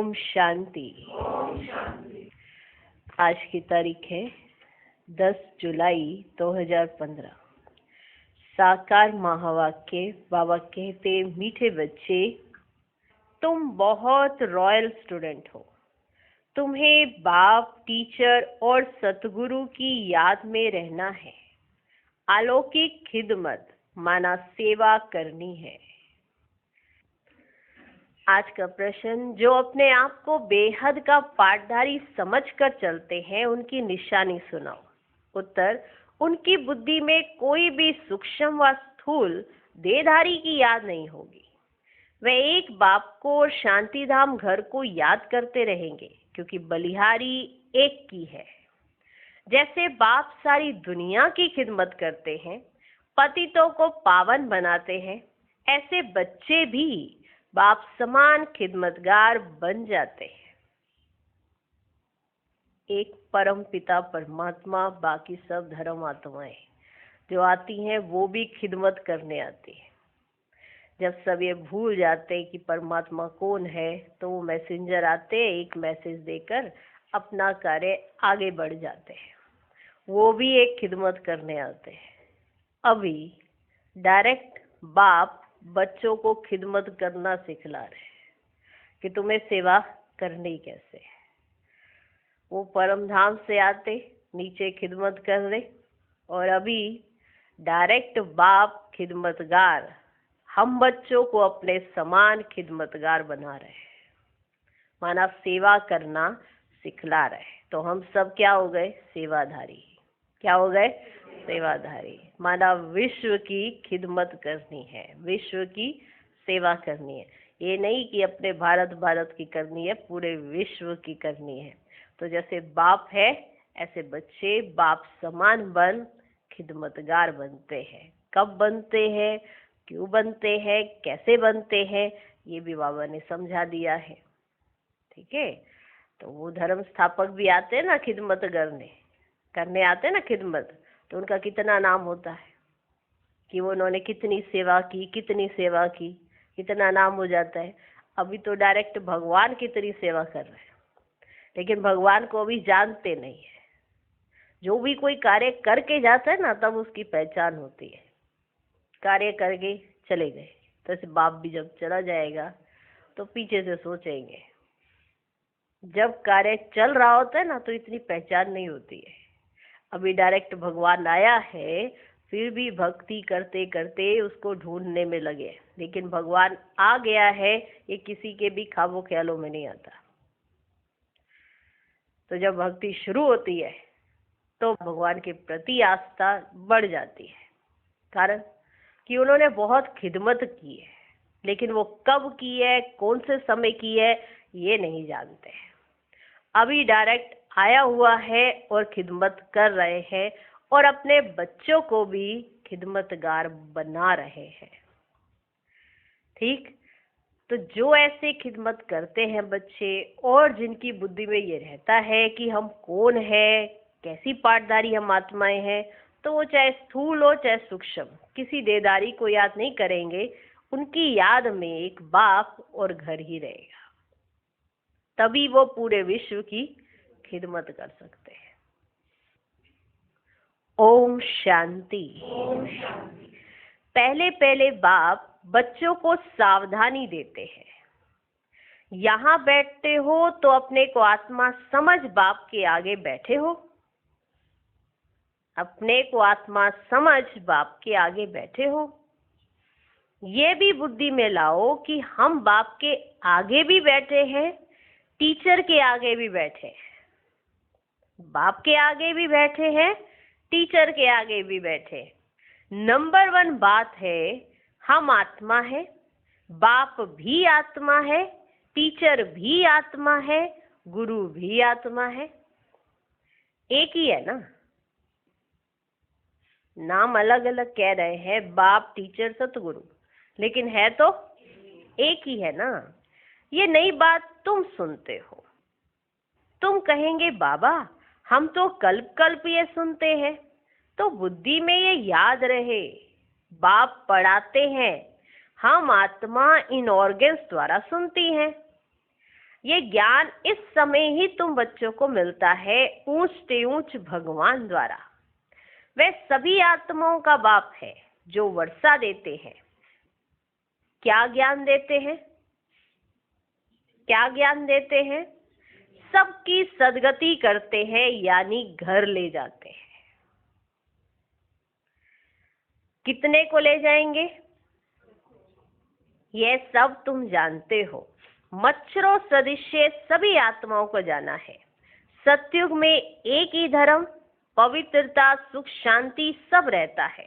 ओम शांति। आज की तारीख है 10 जुलाई 2015। साकार महावाक्य। बाबा कहते, मीठे बच्चे, तुम बहुत रॉयल स्टूडेंट हो। तुम्हें बाप, टीचर और सतगुरु की याद में रहना है। अलौकिक खिदमत माना सेवा करनी है। आज का प्रश्न, जो अपने आप को बेहद का पाठधारी समझकर चलते हैं, उनकी निशानी सुनाओ। उत्तर, उनकी बुद्धि में कोई भी सूक्ष्म व स्थूल देहधारी की याद नहीं होगी। वे एक बाप को और शांतिधाम घर को याद करते रहेंगे, क्योंकि बलिहारी एक की है। जैसे बाप सारी दुनिया की खिदमत करते हैं, पतितों को पावन बनाते हैं, ऐसे बच्चे भी बाप समान खिदमतगार बन जाते हैं। एक परम पिता परमात्मा, बाकी सब धर्म आत्माएं जो आती हैं वो भी खिदमत करने आती है। जब सब ये भूल जाते हैं कि परमात्मा कौन है, तो वो मैसेंजर आते हैं, एक मैसेज देकर अपना कार्य आगे बढ़ जाते हैं। वो भी एक खिदमत करने आते हैं। अभी डायरेक्ट बाप बच्चों को खिदमत करना सिखला रहे हैं कि तुम्हें सेवा करनी कैसे है। वो परम धाम से आते, नीचे खिदमत कर रहे, और अभी डायरेक्ट बाप खिदमतगार हम बच्चों को अपने समान खिदमतगार बना रहे हैं, माना सेवा करना सिखला रहे। तो हम सब क्या हो गए? सेवाधारी। क्या हो गए? सेवाधारी। माना विश्व की खिदमत करनी है, विश्व की सेवा करनी है। ये नहीं कि अपने भारत की करनी है, पूरे विश्व की करनी है। तो जैसे बाप है, ऐसे बच्चे बाप समान बन खिदमतगार बनते हैं। कब बनते हैं, क्यों बनते हैं, कैसे बनते हैं, ये भी बाबा ने समझा दिया है। ठीक है। तो वो धर्म स्थापक भी आते हैं ना खिदमत करने आते हैं ना खिदमत, तो उनका कितना नाम होता है कि वो उन्होंने कितनी सेवा की, कितना नाम हो जाता है। अभी तो डायरेक्ट भगवान की तरह सेवा कर रहे हैं, लेकिन भगवान को अभी जानते नहीं है। जो भी कोई कार्य करके जाता है ना, तब उसकी पहचान होती है। कार्य करके चले गए, तो ऐसे बाप भी जब चला जाएगा तो पीछे से सोचेंगे। जब कार्य चल रहा होता है ना, तो इतनी पहचान नहीं होती है। अभी डायरेक्ट भगवान आया है, फिर भी भक्ति करते करते उसको ढूंढने में लगे, लेकिन भगवान आ गया है, ये किसी के भी ख्वाबों ख्यालों में नहीं आता। तो जब भक्ति शुरू होती है तो भगवान के प्रति आस्था बढ़ जाती है। कारण कि उन्होंने बहुत खिदमत की है, लेकिन वो कब की है, कौन से समय की है, ये नहीं जानते हैं। अभी डायरेक्ट आया हुआ है और खिदमत कर रहे हैं, और अपने बच्चों को भी खिदमतगार बना रहे हैं। ठीक। तो जो ऐसे खिदमत करते हैं बच्चे, और जिनकी बुद्धि में ये रहता है कि हम कौन है, कैसी पाठधारी हम आत्माएं हैं, तो वो चाहे स्थूल हो चाहे सूक्ष्म, किसी देदारी को याद नहीं करेंगे। उनकी याद में एक बाप और घर ही रहेगा। तभी वो पूरे विश्व की खिदमत कर सकते हैं। ओम शांति। पहले बाप बच्चों को सावधानी देते हैं। यहाँ बैठते हो तो अपने को आत्मा समझ बाप के आगे बैठे हो। अपने को आत्मा समझ बाप के आगे बैठे हो। ये भी बुद्धि में लाओ कि हम बाप के आगे भी बैठे हैं, टीचर के आगे भी बैठे हैं। बाप के आगे भी बैठे हैं, टीचर के आगे भी बैठे। नंबर 1 बात है, हम आत्मा है, बाप भी आत्मा है, टीचर भी आत्मा है, गुरु भी आत्मा है। एक ही है ना। नाम अलग अलग कह रहे हैं, बाप, टीचर, सतगुरु, लेकिन है तो एक ही है ना। ये नई बात तुम सुनते हो। तुम कहेंगे, बाबा हम तो कल्प ये सुनते हैं, तो बुद्धि में ये याद रहे, बाप पढ़ाते हैं, हम आत्मा इन ऑर्गन्स द्वारा सुनती हैं। ये ज्ञान इस समय ही तुम बच्चों को मिलता है ऊंच से ऊंच भगवान द्वारा। वह सभी आत्माओं का बाप है जो वर्षा देते हैं। क्या ज्ञान देते हैं? क्या ज्ञान देते हैं? सबकी सदगति करते हैं, यानी घर ले जाते हैं। कितने को ले जाएंगे? यह सब तुम जानते हो। मच्छरों सदृश्य सभी आत्माओं को जाना है। सतयुग में एक ही धर्म, पवित्रता, सुख, शांति सब रहता है।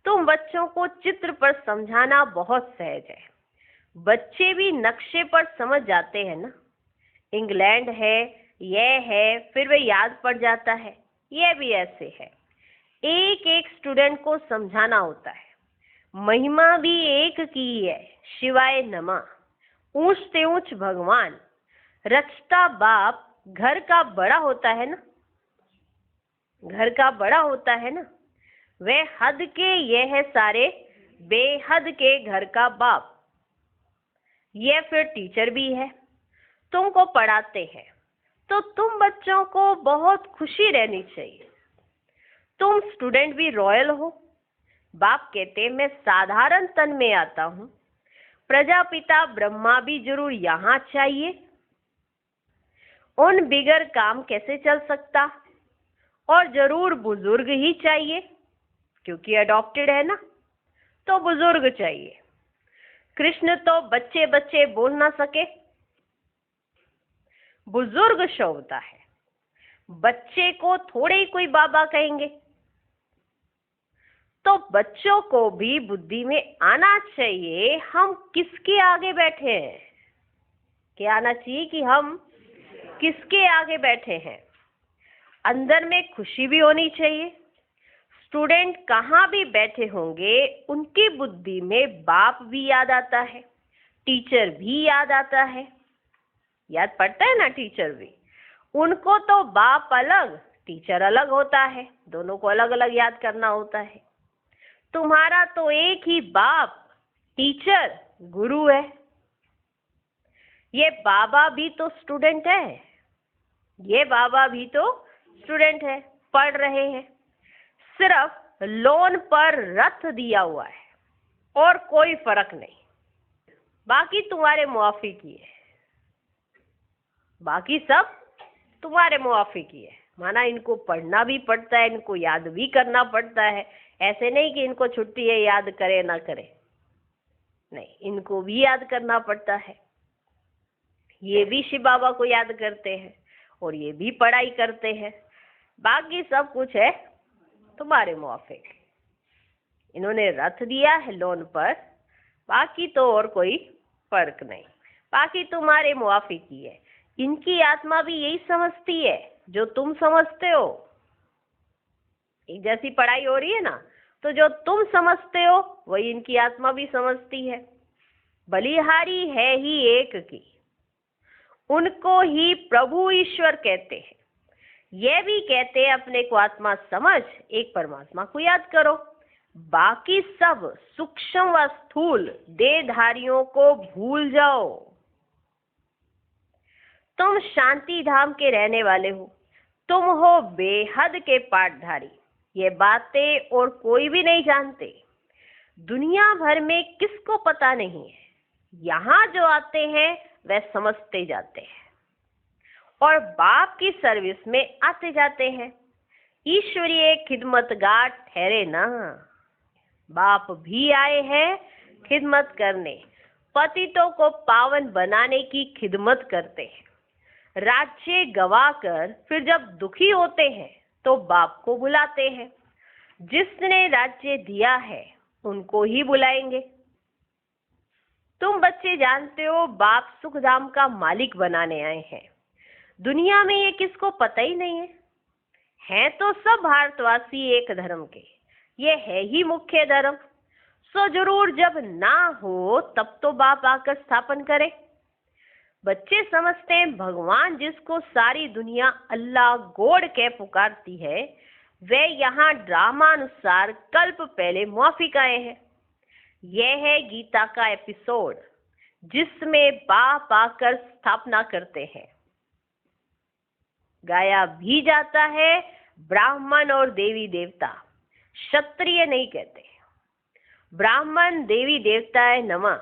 तुम बच्चों को चित्र पर समझाना बहुत सहज है। बच्चे भी नक्शे पर समझ जाते हैं ना। इंग्लैंड है, यह है, फिर वे याद पड़ जाता है। यह भी ऐसे है। एक एक स्टूडेंट को समझाना होता है। महिमा भी एक की है, शिवाय नमः। ऊंच से ऊंच भगवान, रचता बाप घर का बड़ा होता है ना। घर का बड़ा होता है ना। वह हद के यह है सारे बेहद के घर का बाप। यह फिर टीचर भी है, तुमको पढ़ाते हैं। तो तुम बच्चों को बहुत खुशी रहनी चाहिए। तुम स्टूडेंट भी रॉयल हो। बाप कहते मैं साधारण तन में आता हूं। प्रजापिता ब्रह्मा भी जरूर यहाँ चाहिए। उन बिगर काम कैसे चल सकता? और जरूर बुजुर्ग ही चाहिए, क्योंकि अडॉप्टेड है ना, तो बुजुर्ग चाहिए। कृष्ण तो बच्चे बच्चे बोल ना सके, बुजुर्ग शोभता है। बच्चे को थोड़े ही कोई बाबा कहेंगे। तो बच्चों को भी बुद्धि में आना चाहिए हम किसके आगे बैठे हैं। क्या आना चाहिए कि हम किसके आगे बैठे हैं। अंदर में खुशी भी होनी चाहिए। स्टूडेंट कहाँ भी बैठे होंगे उनकी बुद्धि में बाप भी याद आता है, टीचर भी याद आता है। याद पड़ता है ना टीचर भी। उनको तो बाप अलग टीचर अलग होता है, दोनों को अलग अलग याद करना होता है। तुम्हारा तो एक ही बाप टीचर गुरु है। ये बाबा भी तो स्टूडेंट है। ये बाबा भी तो स्टूडेंट है, पढ़ रहे हैं। सिर्फ लोन पर रथ दिया हुआ है और कोई फर्क नहीं। बाकी तुम्हारे मुआफी की है। बाकी सब तुम्हारे मुआफी की है। माना इनको पढ़ना भी पड़ता है, इनको याद भी करना पड़ता है। ऐसे नहीं कि इनको छुट्टी है याद करे ना करे, नहीं, इनको भी याद करना पड़ता है। ये भी शिव बाबा को याद करते हैं और ये भी पढ़ाई करते हैं। बाकी सब कुछ है तुम्हारे मुआफिक। इन्होंने रथ दिया है लोन पर, बाकी तो और कोई फर्क नहीं। बाकी तुम्हारे मुआफिक ही है। इनकी आत्मा भी यही समझती है जो तुम समझते हो। एक जैसी पढ़ाई हो रही है ना, तो जो तुम समझते हो वही इनकी आत्मा भी समझती है। बलिहारी है ही एक की, उनको ही प्रभु ईश्वर कहते हैं। यह भी कहते हैं अपने को आत्मा समझ एक परमात्मा को याद करो। बाकी सब सूक्ष्म व स्थूल देहधारियों को भूल जाओ। तुम शांति धाम के रहने वाले हो। तुम हो बेहद के पाठधारी। ये बातें और कोई भी नहीं जानते। दुनिया भर में किसको पता नहीं है। यहाँ जो आते हैं वह समझते जाते हैं और बाप की सर्विस में आते जाते हैं। ईश्वरीय खिदमतगार ठहरे ना। बाप भी आए हैं खिदमत करने, पतितों को पावन बनाने की खिदमत करते हैं। राज्य गवाकर फिर जब दुखी होते हैं तो बाप को बुलाते हैं। जिसने राज्य दिया है उनको ही बुलाएंगे। तुम बच्चे जानते हो बाप सुखधाम का मालिक बनाने आए हैं। दुनिया में ये किसको पता ही नहीं है। हैं तो सब भारतवासी एक धर्म के। ये है ही मुख्य धर्म। सो जरूर जब ना हो तब तो बाप आकर स्थापन करे। बच्चे समझते हैं भगवान जिसको सारी दुनिया अल्लाह गॉड कह पुकारती है, वे यहाँ ड्रामानुसार कल्प पहले मुआफिक आए हैं। यह है गीता का एपिसोड। जिसमें बाप आकर स्थापना करते हैं। गाया भी जाता है ब्राह्मण और देवी देवता, क्षत्रिय नहीं कहते। ब्राह्मण देवी देवताएं नमः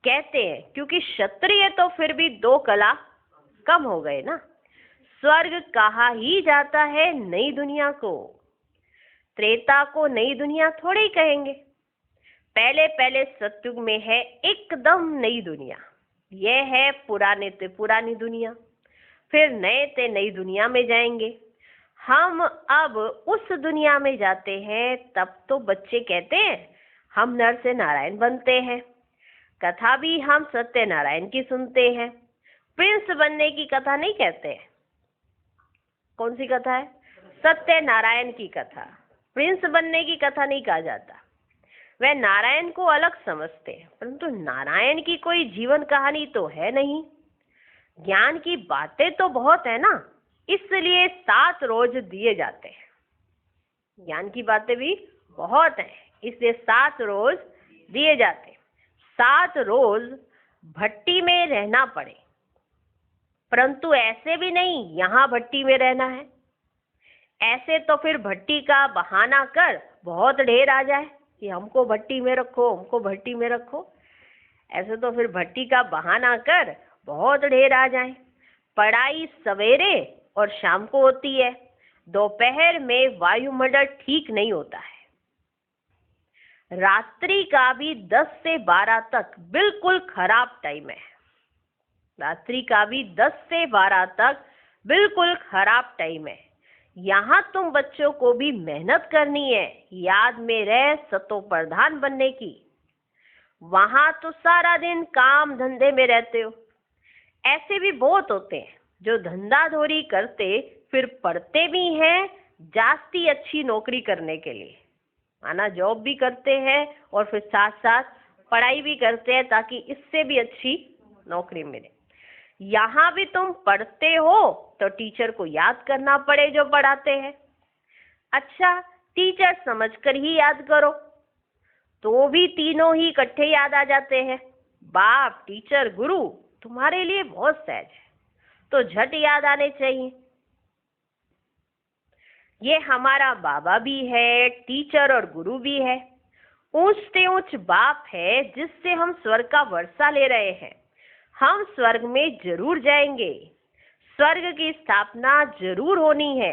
कहते हैं, क्योंकि क्षत्रिय तो फिर भी 2 कला कम हो गए ना। स्वर्ग कहा ही जाता है नई दुनिया को, त्रेता को नई दुनिया थोड़े ही कहेंगे। पहले पहले सतयुग में है एकदम नई दुनिया, यह है पुराने ते पुरानी दुनिया, फिर नए ते नई दुनिया में जाएंगे। हम अब उस दुनिया में जाते हैं, तब तो बच्चे कहते हैं हम नर से नारायण बनते हैं। कथा भी हम सत्यनारायण की सुनते हैं, प्रिंस बनने की कथा नहीं कहते हैं। कौन सी कथा है? सत्यनारायण की कथा। प्रिंस बनने की कथा नहीं कहा जाता। वह नारायण को अलग समझते हैं, परंतु नारायण की कोई जीवन कहानी तो है नहीं। ज्ञान की बातें तो बहुत है ना, इसलिए 7 रोज दिए जाते हैं। ज्ञान की बातें भी बहुत हैं, इसलिए 7 रोज दिए जाते हैं। 7 रोज भट्टी में रहना पड़े, परंतु ऐसे भी नहीं यहाँ भट्टी में रहना है। ऐसे तो फिर भट्टी का बहाना कर बहुत ढेर आ जाए कि हमको भट्टी में रखो, हमको भट्टी में रखो। ऐसे तो फिर भट्टी का बहाना कर बहुत ढेर आ जाए। पढ़ाई सवेरे और शाम को होती है, दोपहर में वायुमंडल ठीक नहीं होता है। रात्रि का भी 10 से 12 तक बिल्कुल खराब टाइम है। रात्रि का भी 10 से 12 तक बिल्कुल खराब टाइम है। यहाँ तुम बच्चों को भी मेहनत करनी है, याद में रह सतो प्रधान बनने की। वहां तो सारा दिन काम धंधे में रहते हो। ऐसे भी बहुत होते हैं जो धंधा धोरी करते फिर पढ़ते भी हैं जास्ती अच्छी नौकरी करने के लिए, माना जॉब भी करते हैं और फिर साथ साथ पढ़ाई भी करते हैं ताकि इससे भी अच्छी नौकरी मिले। यहाँ भी तुम पढ़ते हो तो टीचर को याद करना पड़े जो पढ़ाते हैं। अच्छा, टीचर समझकर ही याद करो तो भी तीनों ही इकट्ठे याद आ जाते हैं। बाप, टीचर, गुरु तुम्हारे लिए बहुत सहज है तो झट याद आने चाहिए। ये हमारा बाबा भी है, टीचर और गुरु भी है। ऊंच से ऊंच बाप है जिससे हम स्वर्ग का वर्षा ले रहे हैं। हम स्वर्ग में जरूर जाएंगे, स्वर्ग की स्थापना जरूर होनी है।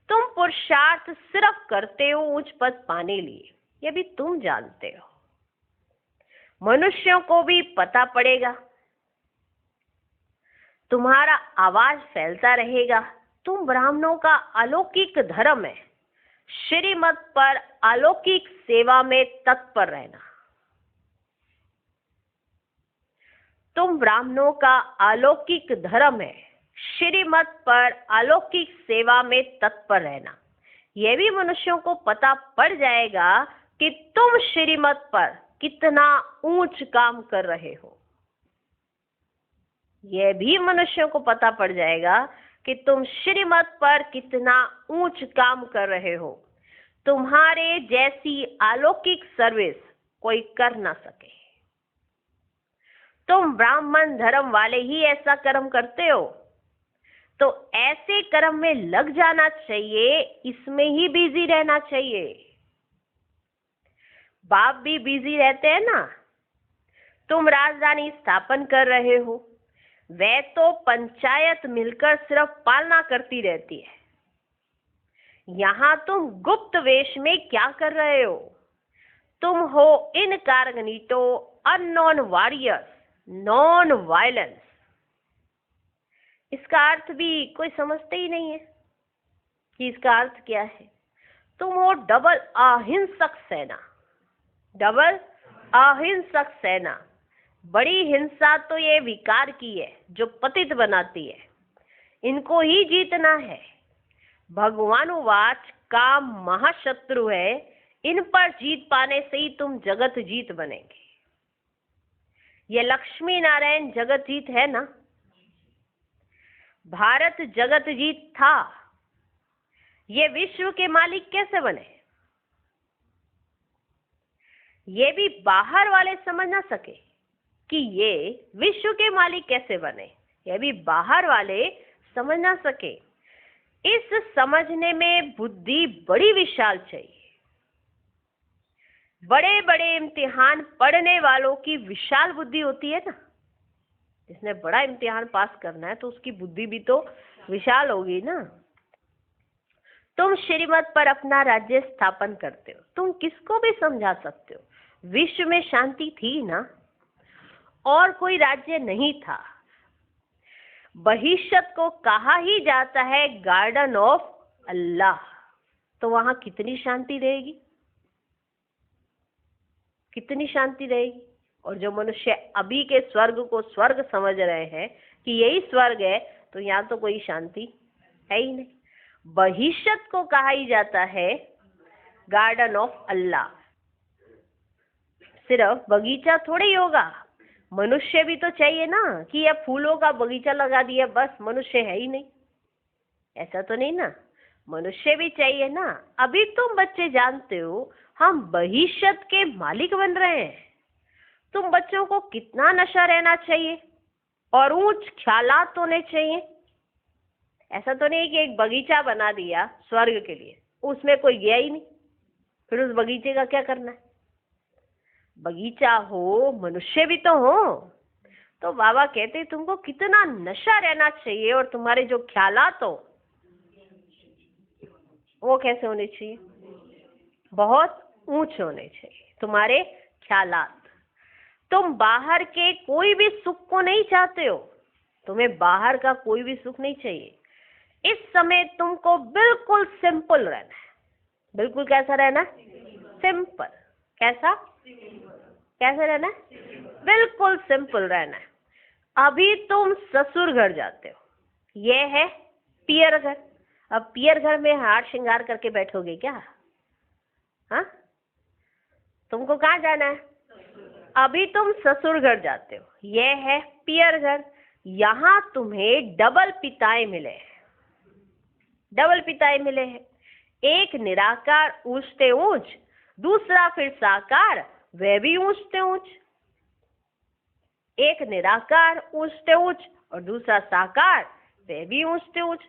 तुम पुरुषार्थ सिर्फ करते हो ऊंच पद पाने लिए, ये भी तुम जानते हो। मनुष्यों को भी पता पड़ेगा, तुम्हारा आवाज फैलता रहेगा। तुम ब्राह्मणों का अलौकिक धर्म है श्रीमत पर अलौकिक सेवा में तत्पर रहना। तुम ब्राह्मणों का अलौकिक धर्म है श्रीमत पर अलौकिक सेवा में तत्पर रहना। यह भी मनुष्यों को पता पड़ जाएगा कि तुम श्रीमत पर कितना ऊंच काम कर रहे हो। यह भी मनुष्यों को पता पड़ जाएगा कि तुम श्रीमत पर कितना ऊंच काम कर रहे हो। तुम्हारे जैसी अलौकिक सर्विस कोई कर ना सके। तुम ब्राह्मण धर्म वाले ही ऐसा कर्म करते हो तो ऐसे कर्म में लग जाना चाहिए, इसमें ही बिजी रहना चाहिए। बाप भी बिजी रहते हैं ना। तुम राजधानी स्थापन कर रहे हो, वह तो पंचायत मिलकर सिर्फ पालना करती रहती है। यहाँ तुम गुप्त वेश में क्या कर रहे हो? तुम हो incognito unknown warriors, non violence. इसका अर्थ भी कोई समझते ही नहीं है कि इसका अर्थ क्या है। तुम हो डबल अहिंसक सेना, डबल अहिंसक सेना। बड़ी हिंसा तो ये विकार की है जो पतित बनाती है, इनको ही जीतना है। भगवानुवाच काम महाशत्रु है, इन पर जीत पाने से ही तुम जगत जीत बनेंगे। ये लक्ष्मी नारायण जगत जीत है ना। भारत जगत जीत था, ये विश्व के मालिक कैसे बने? ये भी बाहर वाले समझ ना सके। कि ये विश्व के मालिक कैसे बने, यह भी बाहर वाले समझ ना सके। इस समझने में बुद्धि बड़ी विशाल चाहिए। बड़े बड़े इम्तिहान पढ़ने वालों की विशाल बुद्धि होती है ना। जिसने बड़ा इम्तिहान पास करना है तो उसकी बुद्धि भी तो विशाल होगी ना। तुम श्रीमत पर अपना राज्य स्थापन करते हो, तुम किसको भी समझा सकते हो। विश्व में शांति थी ना, और कोई राज्य नहीं था। बहिष्यत को कहा ही जाता है गार्डन ऑफ अल्लाह, तो वहां कितनी शांति रहेगी, कितनी शांति रहेगी। और जो मनुष्य अभी के स्वर्ग को स्वर्ग समझ रहे हैं कि यही स्वर्ग है, तो यहाँ तो कोई शांति है ही नहीं। बहिष्यत को कहा ही जाता है गार्डन ऑफ अल्लाह। सिर्फ बगीचा थोड़ी ही होगा, मनुष्य भी तो चाहिए ना, कि यह फूलों का बगीचा लगा दिया बस मनुष्य है ही नहीं, ऐसा तो नहीं ना। मनुष्य भी चाहिए ना। अभी तुम बच्चे जानते हो हम बहिष्यत के मालिक बन रहे हैं। तुम बच्चों को कितना नशा रहना चाहिए और ऊंच ख्यालात होने चाहिए। ऐसा तो नहीं कि एक बगीचा बना दिया स्वर्ग के लिए, उसमें कोई गया ही नहीं, फिर उस बगीचे का क्या करना है। बगीचा हो, मनुष्य भी तो हो। तो बाबा कहते तुमको कितना नशा रहना चाहिए और तुम्हारे जो ख्यालात हो वो कैसे होने चाहिए, बहुत ऊंचे होने चाहिए तुम्हारे ख्यालात। तुम बाहर के कोई भी सुख को नहीं चाहते हो, तुम्हें बाहर का कोई भी सुख नहीं चाहिए। इस समय तुमको बिल्कुल सिंपल रहना है। बिल्कुल कैसा रहना, सिंपल। कैसा, कैसे रहना है, बिल्कुल सिंपल रहना है। अभी तुम ससुर घर जाते हो, ये है पियर घर। अब पियर घर में हार श्रृंगार करके बैठोगे क्या? हाँ, तुमको कहाँ जाना है? अभी तुम ससुर घर जाते हो, ये है पियर घर। यहाँ तुम्हें डबल पिताएं मिले हैं, डबल पिताएं मिले हैं। एक निराकार ऊंचते ऊंच, दूसरा फिर साकार, वह भी ऊंचते ऊंच। एक निराकार ऊंचते ऊंच और दूसरा साकार, वह भी ऊंचते ऊंच।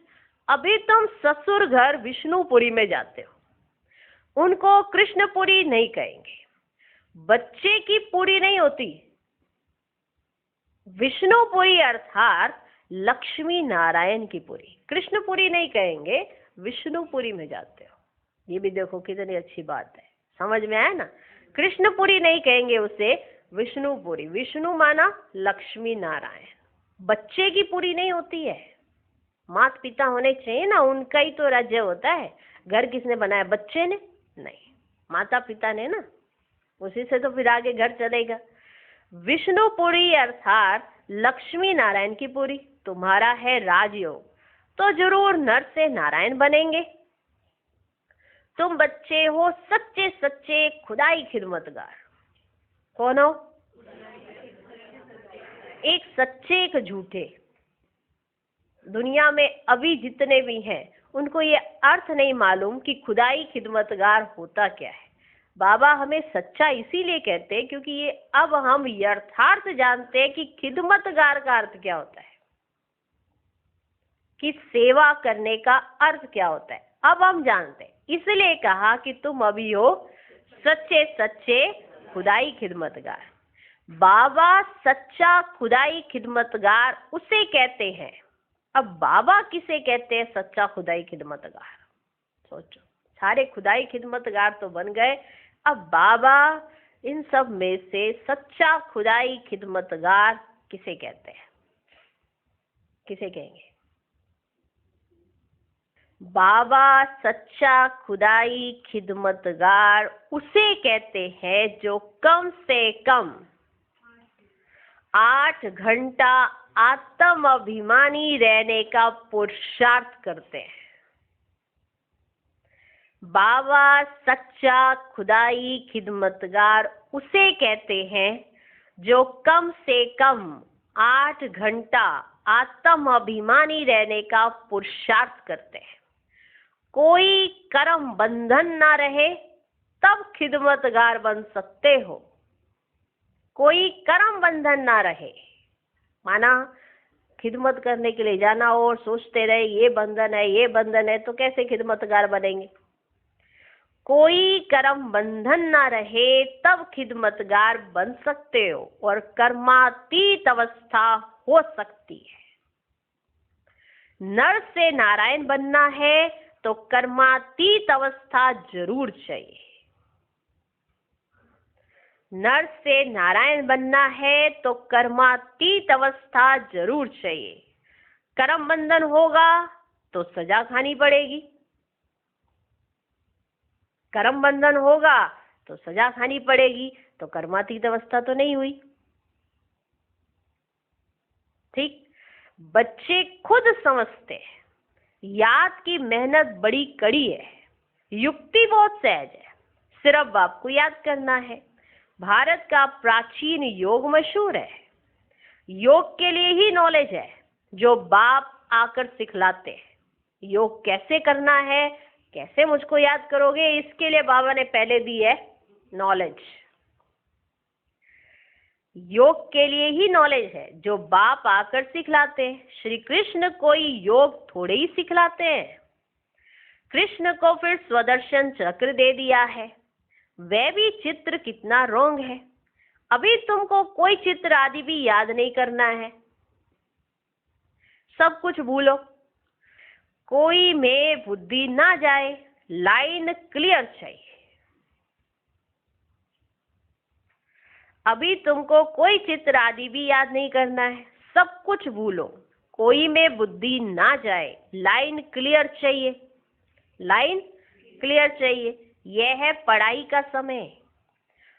अभी तुम ससुर घर विष्णुपुरी में जाते हो, उनको कृष्णपुरी नहीं कहेंगे। बच्चे की पूरी नहीं होती, विष्णुपुरी अर्थात लक्ष्मी नारायण की पुरी। कृष्णपुरी नहीं कहेंगे, विष्णुपुरी में जाते हो। ये भी देखो कितनी अच्छी बात है, समझ में आया ना। कृष्णपुरी नहीं कहेंगे उसे, विष्णुपुरी। विष्णु माना लक्ष्मी नारायण। बच्चे की पूरी नहीं होती है, माता पिता होने चाहिए ना, उनका ही तो राज्य होता है। घर किसने बनाया, बच्चे ने नहीं, माता पिता ने ना, उसी से तो फिर आगे घर चलेगा। विष्णुपुरी अर्थात लक्ष्मी नारायण की पुरी। तुम्हारा है राजयोग, तो जरूर नर से नारायण बनेंगे। तुम बच्चे हो सच्चे सच्चे खुदाई खिदमतगार। कौन हो? एक सच्चे एक झूठे। दुनिया में अभी जितने भी हैं उनको ये अर्थ नहीं मालूम कि खुदाई खिदमतगार होता क्या है। बाबा हमें सच्चा इसीलिए कहते हैं क्योंकि ये अब हम यथार्थ जानते हैं कि खिदमतगार का अर्थ क्या होता है, कि सेवा करने का अर्थ क्या होता है। अब हम जानते हैं, इसलिए कहा कि तुम अभी हो सच्चे सच्चे खुदाई खिदमतगार। बाबा सच्चा खुदाई खिदमतगार उसे कहते हैं। अब बाबा किसे कहते हैं सच्चा खुदाई खिदमतगार? सोचो, सारे खुदाई खिदमतगार तो बन गए, अब बाबा इन सब में से सच्चा खुदाई खिदमतगार किसे कहते हैं? किसे कहेंगे? बाबा सच्चा खुदाई खिदमतगार उसे कहते हैं जो कम से कम 8 घंटा आत्म अभिमानी रहने का पुरुषार्थ करते हैं। बाबा सच्चा खुदाई खिदमतगार उसे कहते हैं जो कम से कम 8 घंटा आत्म अभिमानी रहने का पुरुषार्थ करते हैं। कोई कर्म बंधन ना रहे तब खिदमतगार बन सकते हो। कोई कर्म बंधन ना रहे। माना खिदमत करने के लिए जाना और सोचते रहे ये बंधन है ये बंधन है, तो कैसे खिदमतगार बनेंगे। कोई कर्म बंधन ना रहे तब खिदमतगार बन सकते हो और कर्मातीत अवस्था हो सकती है। नर से नारायण बनना है तो कर्मातीत अवस्था जरूर चाहिए। नर से नारायण बनना है तो कर्मातीत अवस्था जरूर चाहिए। कर्म बंधन होगा तो सजा खानी पड़ेगी। कर्म बंधन होगा तो सजा खानी पड़ेगी, तो कर्मातीत अवस्था तो नहीं हुई। ठीक, बच्चे खुद समझते हैं याद की मेहनत बड़ी कड़ी है, युक्ति बहुत सहज है, सिर्फ बाप को याद करना है। भारत का प्राचीन योग मशहूर है। योग के लिए ही नॉलेज है जो बाप आकर सिखलाते हैं। योग कैसे करना है, कैसे मुझको याद करोगे, इसके लिए बाबा ने पहले दी है नॉलेज। योग के लिए ही नॉलेज है जो बाप आकर सिखलाते हैं। श्री कृष्ण कोई योग थोड़े ही सिखलाते हैं। कृष्ण को फिर स्वदर्शन चक्र दे दिया है, वह भी चित्र कितना रोंग है। अभी तुमको कोई चित्र आदि भी याद नहीं करना है, सब कुछ भूलो। कोई में बुद्धि ना जाए, लाइन क्लियर चाहिए। अभी तुमको कोई चित्र आदि भी याद नहीं करना है, सब कुछ भूलो। कोई में बुद्धि ना जाए, लाइन क्लियर चाहिए। लाइन क्लियर चाहिए। यह है पढ़ाई का समय।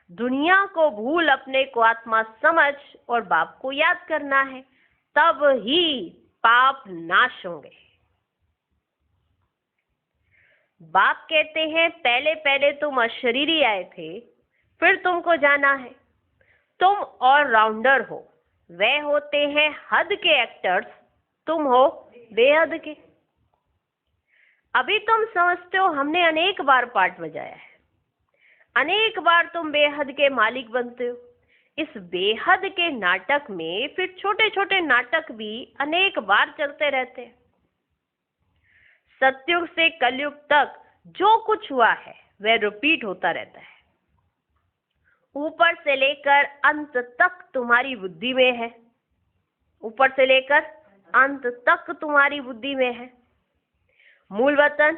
दुनिया को भूल अपने को आत्मा समझ और बाप को याद करना है, तब ही पाप नाश होंगे। बाप कहते हैं पहले पहले तुम अशरीरी आए थे, फिर तुमको जाना है। तुम ऑलराउंडर हो, वह होते हैं हद के एक्टर्स, तुम हो बेहद के। अभी तुम समझते हो हमने अनेक बार पार्ट बजाया है, अनेक बार तुम बेहद के मालिक बनते हो। इस बेहद के नाटक में फिर छोटे छोटे नाटक भी अनेक बार चलते रहते हैं। सतयुग से कलयुग तक जो कुछ हुआ है वह रिपीट होता रहता है। ऊपर से लेकर अंत तक तुम्हारी बुद्धि में है। ऊपर से लेकर अंत तक तुम्हारी बुद्धि में है। मूल वतन,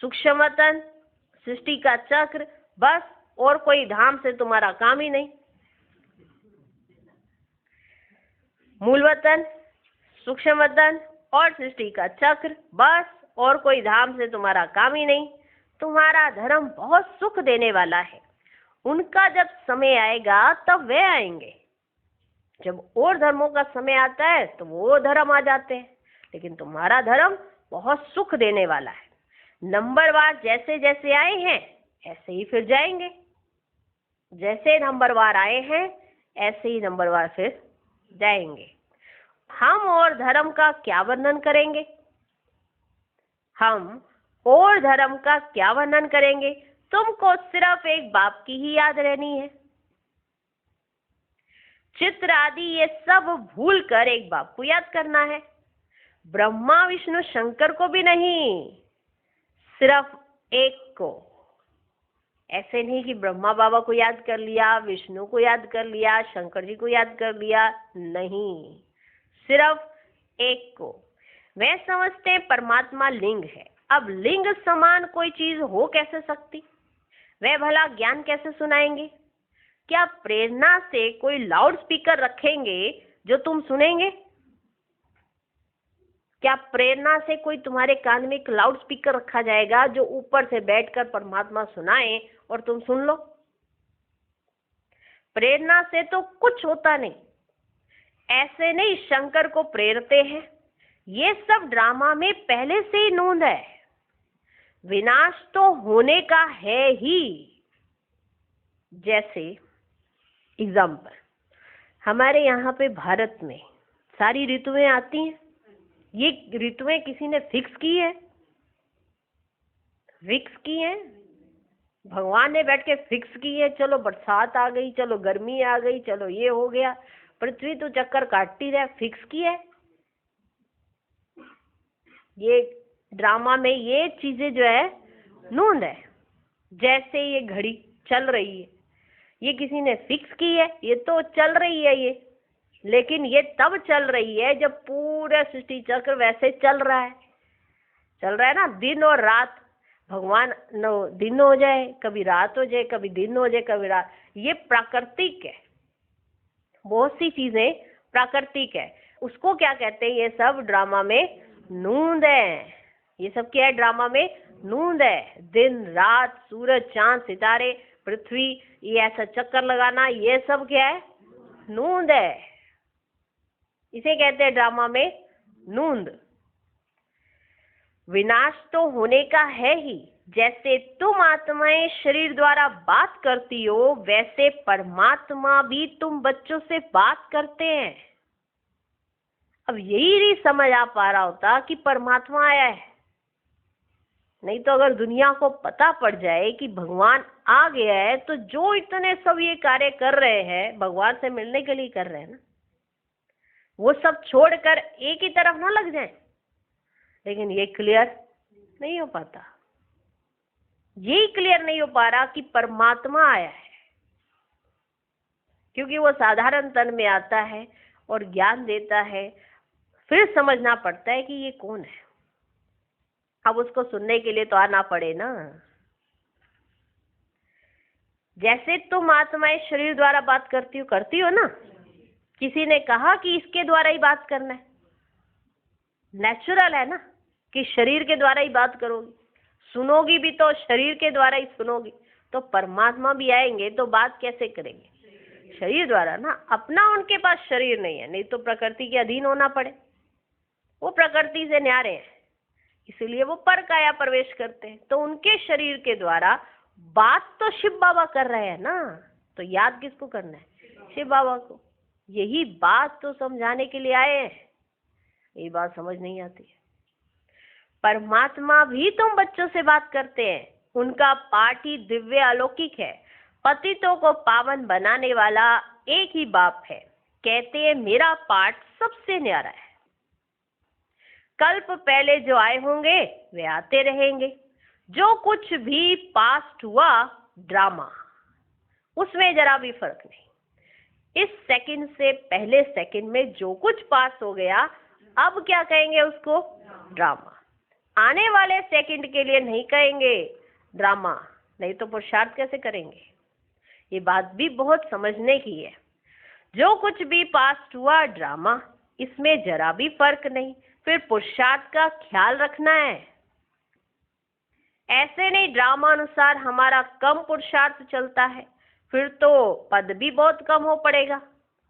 सूक्ष्म वतन, सृष्टि का चक्र, बस और कोई धाम से तुम्हारा काम ही नहीं। मूल वतन, सूक्ष्म वतन और सृष्टि का चक्र, बस और कोई धाम से तुम्हारा काम ही नहीं। तुम्हारा धर्म बहुत सुख देने वाला है। उनका जब समय आएगा तब वे आएंगे। जब और धर्मों का समय आता है तो वो धर्म आ जाते हैं, लेकिन तुम्हारा धर्म बहुत सुख देने वाला है। नंबरवार जैसे जैसे आए हैं ऐसे ही फिर जाएंगे। जैसे नंबरवार आए हैं ऐसे ही नंबरवार फिर जाएंगे। हम और धर्म का क्या वर्णन करेंगे? हम और धर्म का क्या वर्णन करेंगे? तुमको सिर्फ एक बाप की ही याद रहनी है। चित्र आदि ये सब भूल कर एक बाप को याद करना है। ब्रह्मा विष्णु शंकर को भी नहीं, सिर्फ एक को। ऐसे नहीं कि ब्रह्मा बाबा को याद कर लिया, विष्णु को याद कर लिया, शंकर जी को याद कर लिया, नहीं, सिर्फ एक को। वे समझते हैं परमात्मा लिंग है। अब लिंग समान कोई चीज हो कैसे सकती? वे भला ज्ञान कैसे सुनाएंगे? क्या प्रेरणा से कोई लाउड स्पीकर रखेंगे जो तुम सुनेंगे? क्या प्रेरणा से कोई तुम्हारे कान में एक लाउड स्पीकर रखा जाएगा जो ऊपर से बैठकर परमात्मा सुनाए और तुम सुन लो? प्रेरणा से तो कुछ होता नहीं। ऐसे नहीं शंकर को प्रेरते हैं, ये सब ड्रामा में पहले से ही नोंद है। विनाश तो होने का है ही। जैसे एग्जाम्पल, हमारे यहाँ पे भारत में सारी ऋतुएं आती हैं। ये ऋतुएं किसी ने फिक्स की है? फिक्स की है? भगवान ने बैठ के फिक्स की है, चलो बरसात आ गई, चलो गर्मी आ गई, चलो ये हो गया, पृथ्वी तो चक्कर काटती रहे, फिक्स की है। ये ड्रामा में ये चीजें जो है नूंद है। जैसे ये घड़ी चल रही है, ये किसी ने फिक्स की है, ये तो चल रही है ये, लेकिन ये तब चल रही है जब पूरा सृष्टि चक्र वैसे चल रहा है ना, दिन और रात। भगवान दिन हो जाए, कभी रात हो जाए, कभी दिन हो जाए, कभी रात, ये प्राकृतिक है। बहुत सी चीजें प्राकृतिक है, उसको क्या कहते हैं, ये सब ड्रामा में नूंद है। ये सब क्या है, ड्रामा में नूंद है। दिन रात, सूरज चांद सितारे पृथ्वी, ये ऐसा चक्कर लगाना, ये सब क्या है, नूंद है। इसे कहते हैं ड्रामा में नूंद। विनाश तो होने का है ही। जैसे तुम आत्माएं शरीर द्वारा बात करती हो, वैसे परमात्मा भी तुम बच्चों से बात करते हैं। अब यही नहीं समझ आ पा रहा होता कि परमात्मा आया है। नहीं तो अगर दुनिया को पता पड़ जाए कि भगवान आ गया है, तो जो इतने सब ये कार्य कर रहे हैं, भगवान से मिलने के लिए कर रहे हैं ना, वो सब छोड़कर एक ही तरफ ना लग जाए। लेकिन ये क्लियर नहीं हो पाता, यही क्लियर नहीं हो पा रहा कि परमात्मा आया है, क्योंकि वो साधारण तन में आता है और ज्ञान देता है। फिर समझना पड़ता है कि ये कौन है। अब उसको सुनने के लिए तो आना पड़े ना। जैसे तुम आत्माएं शरीर द्वारा बात करती हो ना, किसी ने कहा कि इसके द्वारा ही बात करना है, नेचुरल है ना कि शरीर के द्वारा ही बात करोगी, सुनोगी भी तो शरीर के द्वारा ही सुनोगी। तो परमात्मा भी आएंगे तो बात कैसे करेंगे, शरीर द्वारा ना। अपना उनके पास शरीर नहीं है, नहीं तो प्रकृति के अधीन होना पड़े। वो प्रकृति से न्यारे हैं, इसलिए वो पर काया प्रवेश करते हैं। तो उनके शरीर के द्वारा बात तो शिव बाबा कर रहे हैं ना, तो याद किसको करना है, शिव बाबा को। यही बात तो समझाने के लिए आए हैं, ये बात समझ नहीं आती है। परमात्मा भी तुम बच्चों से बात करते हैं, उनका पाठ ही दिव्य अलौकिक है। पतितों को पावन बनाने वाला एक ही बाप है। कहते हैं मेरा पाठ सबसे न्यारा है। कल्प पहले जो आए होंगे वे आते रहेंगे। जो कुछ भी पास्ट हुआ ड्रामा, उसमें जरा भी फर्क नहीं। इस सेकंड से पहले सेकंड में जो कुछ पास हो गया, अब क्या कहेंगे उसको, ड्रामा। आने वाले सेकंड के लिए नहीं कहेंगे ड्रामा, नहीं तो पुरुषार्थ कैसे करेंगे। ये बात भी बहुत समझने की है। जो कुछ भी पास्ट हुआ ड्रामा, इसमें जरा भी फर्क नहीं। फिर पुरुषार्थ का ख्याल रखना है। ऐसे नहीं ड्रामा अनुसार हमारा कम पुरुषार्थ चलता है, फिर तो पद भी बहुत कम हो पड़ेगा।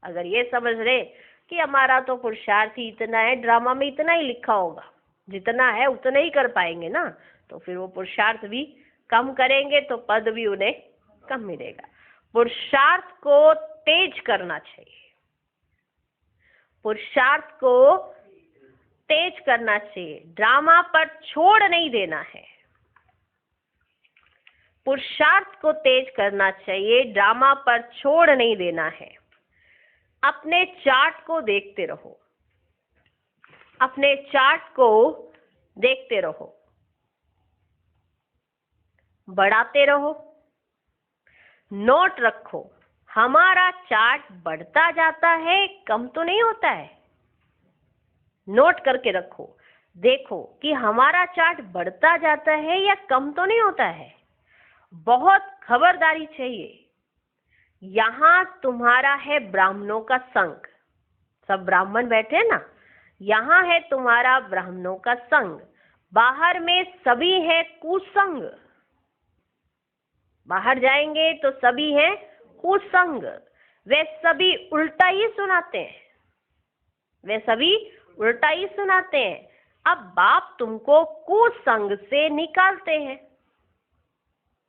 अगर ये समझ रहे कि हमारा तो पुरुषार्थ ही इतना है, ड्रामा में इतना ही लिखा होगा, जितना है उतना ही कर पाएंगे ना, तो फिर वो पुरुषार्थ भी कम करेंगे तो पद भी उन्हें कम मिलेगा। पुरुषार्थ को तेज करना चाहिए, पुरुषार्थ को तेज करना चाहिए, ड्रामा पर छोड़ नहीं देना है। पुरुषार्थ को तेज करना चाहिए, ड्रामा पर छोड़ नहीं देना है। अपने चार्ट को देखते रहो, अपने चार्ट को देखते रहो, बढ़ाते रहो, नोट रखो। हमारा चार्ट बढ़ता जाता है, कम तो नहीं होता है। नोट करके रखो, देखो कि हमारा चार्ट बढ़ता जाता है या कम तो नहीं होता है। बहुत खबरदारी चाहिए। यहाँ तुम्हारा है ब्राह्मणों का संग, सब ब्राह्मण बैठे हैं ना, यहाँ है तुम्हारा ब्राह्मणों का संग। बाहर में सभी है कुसंग, बाहर जाएंगे तो सभी हैं कुसंग। वे सभी उल्टा ही सुनाते हैं, वे सभी उल्टा ही सुनाते हैं। अब बाप तुमको कुसंग से निकालते हैं,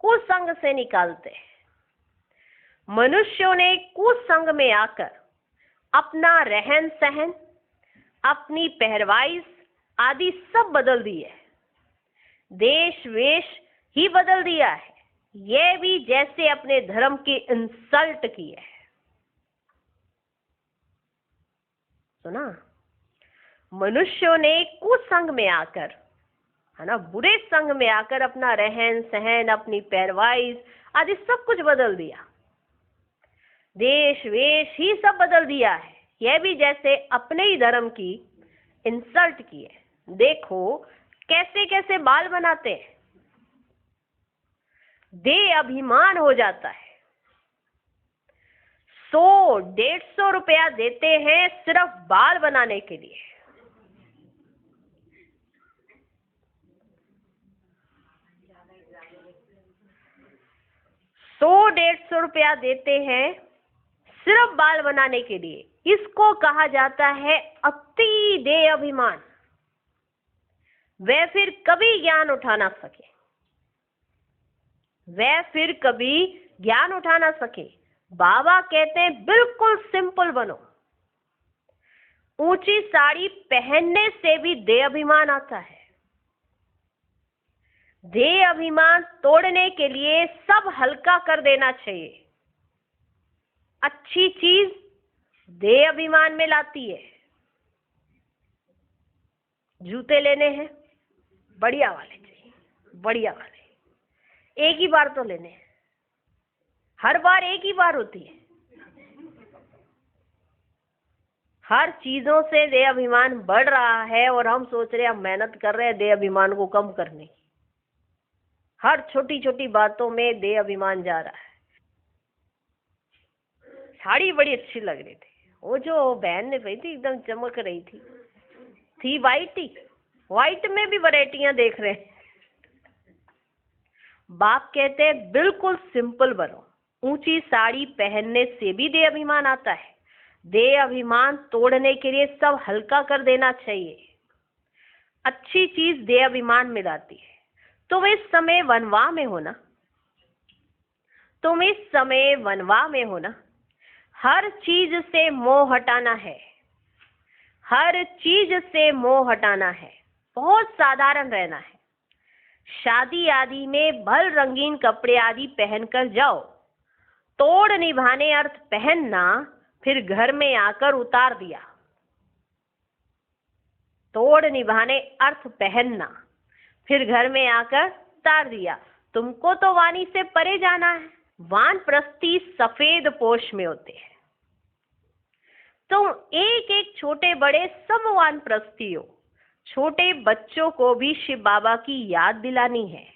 कुसंग से निकालते हैं। मनुष्यों ने कुसंग में आकर अपना रहन सहन, अपनी पहरवाइश आदि सब बदल दी है, देश वेश ही बदल दिया है। ये भी जैसे अपने धर्म की इंसल्ट की है। सुना, मनुष्यों ने कुसंग में आकर, है ना, बुरे संग में आकर अपना रहन सहन, अपनी पैरवाइज आदि सब कुछ बदल दिया, देश वेश ही सब बदल दिया है। यह भी जैसे अपने ही धर्म की इंसल्ट की है। देखो कैसे कैसे बाल बनाते हैं, देह अभिमान हो जाता है। 100-150 रुपया देते हैं सिर्फ बाल बनाने के लिए। सौ 150 रुपया देते हैं सिर्फ बाल बनाने के लिए। इसको कहा जाता है अति देह अभिमान। वह फिर कभी ज्ञान उठा ना सके, वह फिर कभी ज्ञान उठा ना सके। बाबा कहते हैं बिल्कुल सिंपल बनो। ऊंची साड़ी पहनने से भी देह अभिमान आता है। देह अभिमान तोड़ने के लिए सब हल्का कर देना चाहिए। अच्छी चीज देह अभिमान में लाती है। जूते लेने हैं, बढ़िया वाले चाहिए, बढ़िया वाले, एक ही बार तो लेने हैं, हर बार एक ही बार होती है। हर चीजों से देह अभिमान बढ़ रहा है और हम सोच रहे हैं, हम मेहनत कर रहे हैं देह अभिमान को कम करने की। हर छोटी छोटी बातों में देह अभिमान जा रहा है। साड़ी बड़ी अच्छी लग रही थी, वो जो बहन ने पहनी थी एकदम चमक रही थी वाइट ही, वाइट में भी वैरायटियां देख रहे हैं। बाप कहते हैं बिल्कुल सिंपल बनो। ऊंची साड़ी पहनने से भी देह अभिमान आता है। देह अभिमान तोड़ने के लिए सब हल्का कर देना चाहिए। अच्छी चीज देह अभिमान में लाती है। तुम इस समय वनवा में हो ना, तुम इस समय वनवा में हो ना। हर चीज से मोह हटाना है, हर चीज से मोह हटाना है। बहुत साधारण रहना है। शादी आदि में भल रंगीन कपड़े आदि पहनकर जाओ। तोड़ निभाने अर्थ पहनना, फिर घर में आकर उतार दिया। तोड़ निभाने अर्थ पहनना, फिर घर में आकर उतार दिया। तुमको तो वाणी से परे जाना है। वानप्रस्थी सफेद पोश में होते हैं। तुम एक एक छोटे बड़े सब वानप्रस्थी हो। छोटे बच्चों को भी शिव बाबा की याद दिलानी है।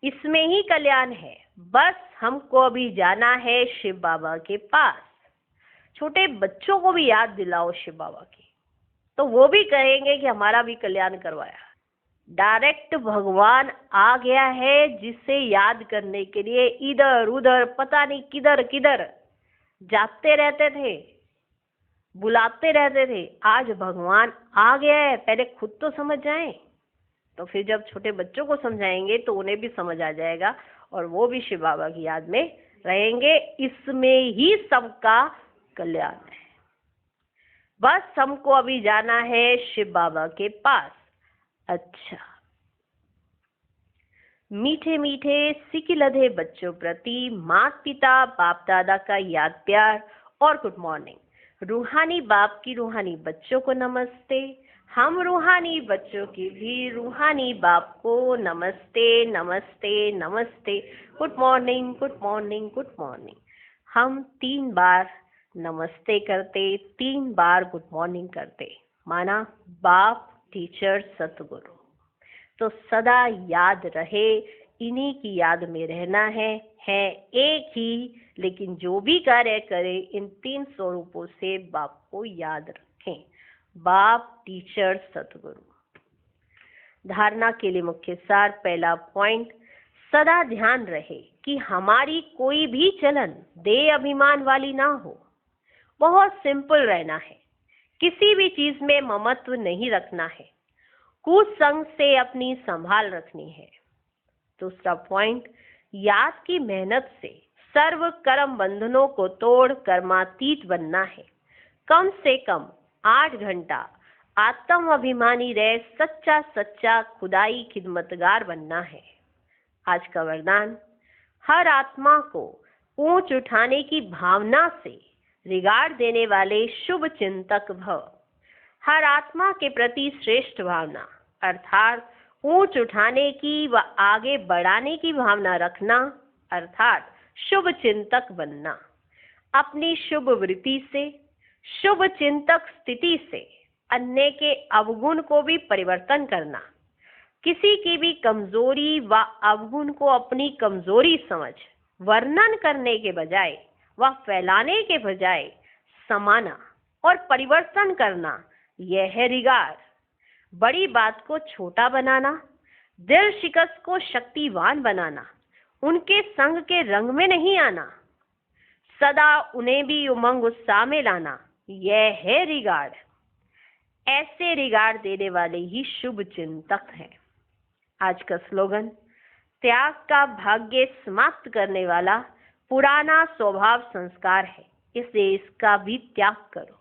इसमें ही कल्याण है। बस हमको अभी जाना है शिव बाबा के पास। छोटे बच्चों को भी याद दिलाओ शिव बाबा की, तो वो भी कहेंगे कि हमारा भी कल्याण करवाया। डायरेक्ट भगवान आ गया है, जिसे याद करने के लिए इधर उधर पता नहीं किधर किधर जाते रहते थे, बुलाते रहते थे। आज भगवान आ गया है, पहले खुद तो समझ जाएं, तो फिर जब छोटे बच्चों को समझाएंगे तो उन्हें भी समझ आ जाएगा और वो भी शिव बाबा की याद में रहेंगे। इसमें ही सबका कल्याण है। बस हमको अभी जाना है शिव बाबा के पास। अच्छा, मीठे मीठे सिकिलधे बच्चों प्रति माता पिता बाप दादा का याद प्यार और गुड मॉर्निंग। रूहानी बाप की रूहानी बच्चों को नमस्ते। हम रूहानी बच्चों की भी रूहानी बाप को नमस्ते नमस्ते नमस्ते। Good morning good morning good morning. हम 3 बार नमस्ते करते, 3 बार गुड मॉर्निंग करते। माना बाप टीचर सतगुरु। तो सदा याद रहे, इन्हीं की याद में रहना है एक ही, लेकिन जो भी कार्य करे इन 3 स्वरूपों से बाप को याद रखें। बाप टीचर सतगुरु। धारणा के लिए मुख्य सार। पहला पॉइंट, सदा ध्यान रहे कि हमारी कोई भी चलन देह अभिमान वाली ना हो। बहुत सिंपल रहना है। किसी भी चीज में ममत्व नहीं रखना है। कुसंग से अपनी संभाल रखनी है। दूसरा पॉइंट, याद की मेहनत से सर्व कर्म बंधनों को तोड़ कर्मातीत बनना है। कम से कम 8 घंटा आत्म अभिमानी रह सच्चा सच्चा खुदाई खिदमतगार बनना है। आज का वरदान, हर आत्मा को ऊंच उठाने की भावना से रिगार्ड देने वाले शुभ चिंतक भव। हर आत्मा के प्रति श्रेष्ठ भावना अर्थात ऊंच उठाने की व आगे बढ़ाने की भावना रखना अर्थात शुभ चिंतक बनना। अपनी शुभ वृत्ति से, शुभ चिंतक स्थिति से अन्य के अवगुण को भी परिवर्तन करना। किसी की भी कमजोरी व अवगुण को अपनी कमजोरी समझ वर्णन करने के बजाय व फैलाने के बजाय समाना और परिवर्तन करना, यह है रिगार्ड। बड़ी बात को छोटा बनाना, दिल शिकस्त को शक्तिवान बनाना, उनके संग के रंग में नहीं आना, सदा उन्हें भी उमंग उत्साह में लाना, यह है रिगार्ड। ऐसे रिगार्ड देने वाले ही शुभ चिंतक हैं। आज का स्लोगन, त्याग का भाग्य समाप्त करने वाला पुराना स्वभाव संस्कार है, इसलिए इसका भी त्याग करो।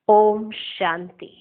ओम शांति।